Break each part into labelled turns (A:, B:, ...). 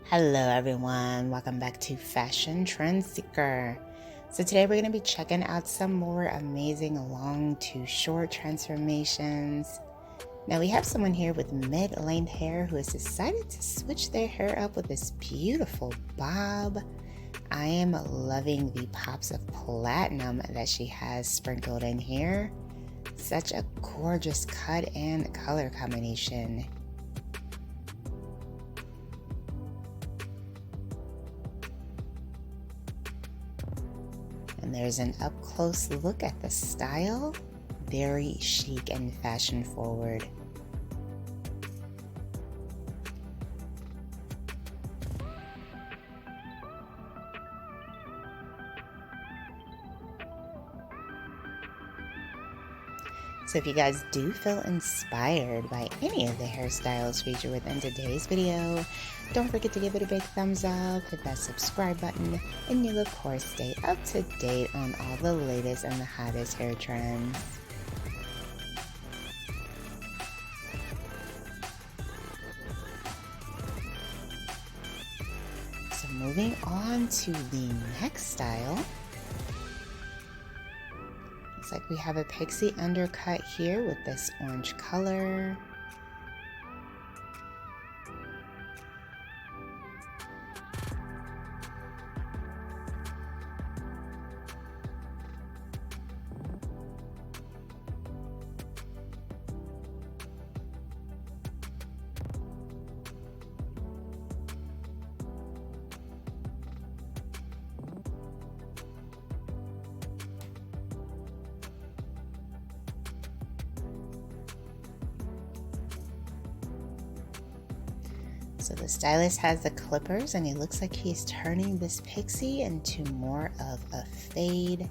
A: Hello everyone, welcome back to Fashion Trend Seeker. So today we're going to be checking out some more amazing long to short transformations. Now we have someone here with mid-length hair who has decided to switch their hair up with this beautiful bob. I am loving the pops of platinum that she has sprinkled in here. Such a gorgeous cut and color combination. And there's an up-close look at the style. Very chic and fashion forward. So if you guys do feel inspired by any of the hairstyles featured within today's video, don't forget to give it a big thumbs up, hit that subscribe button, and you'll of course stay up to date on all the latest and the hottest hair trends. So moving on to the next style. Looks like we have a Pixie Undercut here with this orange color. So the stylist has the clippers and it looks like he's turning this pixie into more of a fade.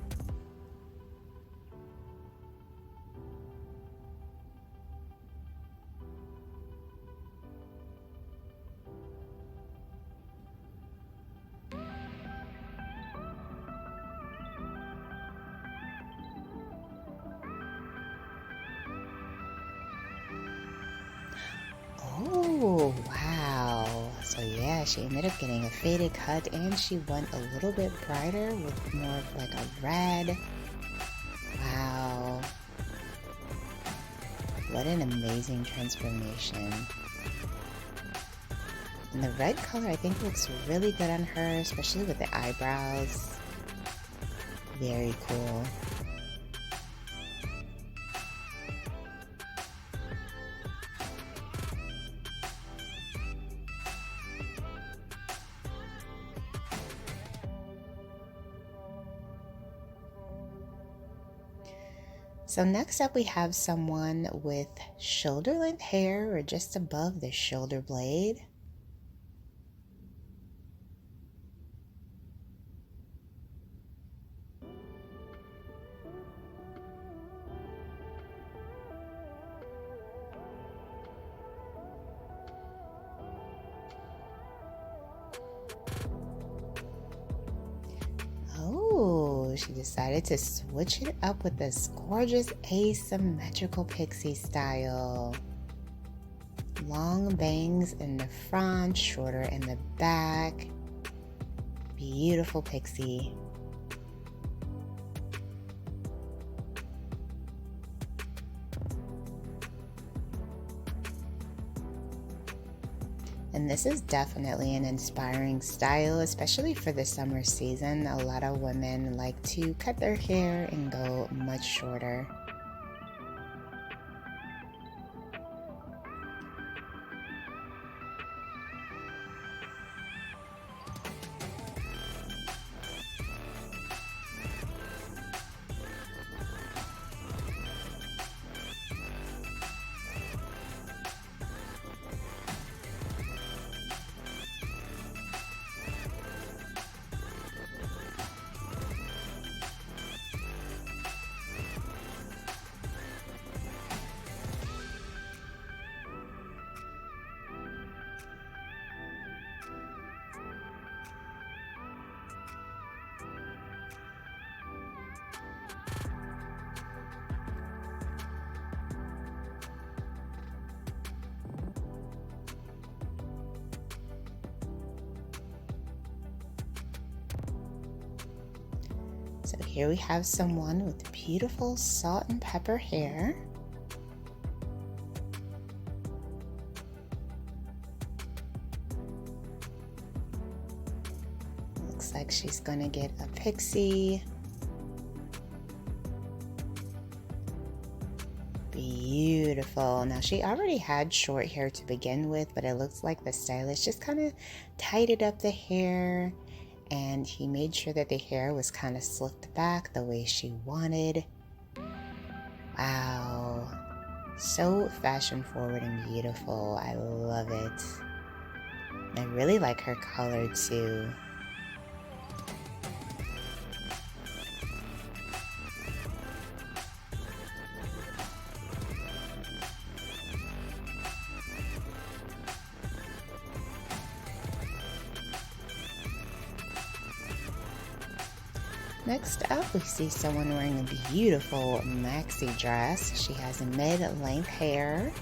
A: Oh, wow. So yeah, she ended up getting a faded cut and she went a little bit brighter with more of like a red. Wow. What an amazing transformation. And the red color I think looks really good on her, especially with the eyebrows. Very cool. So next up we have someone with shoulder length hair or just above the shoulder blade. She decided to switch it up with this gorgeous asymmetrical pixie style. Long bangs in the front, shorter in the back. Beautiful pixie. And this is definitely an inspiring style, especially for the summer season. A lot of women like to cut their hair and go much shorter. So here we have someone with beautiful salt and pepper hair. Looks like she's gonna get a pixie. Beautiful. Now she already had short hair to begin with, but it looks like the stylist just kind of tidied up the hair, and he made sure that the hair was kind of slicked back the way she wanted. Wow. So fashion forward and beautiful. I love it. I really like her color too. Next up, we see someone wearing a beautiful maxi dress. She has mid-length hair.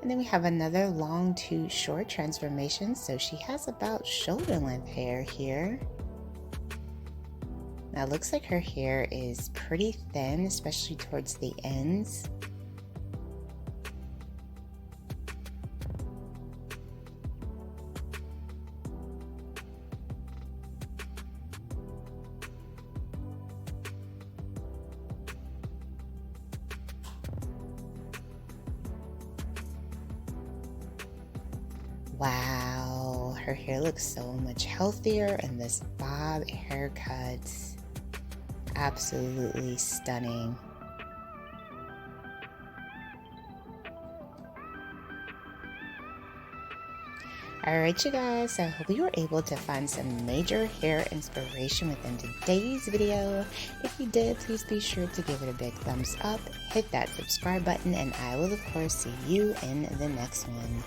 A: And then we have another long to short transformation. So she has about shoulder length hair here. Now it looks like her hair is pretty thin, especially towards the ends. Wow, her hair looks so much healthier, and this bob haircut, absolutely stunning. Alright you guys, I hope you were able to find some major hair inspiration within today's video. If you did, please be sure to give it a big thumbs up, hit that subscribe button, and I will of course see you in the next one.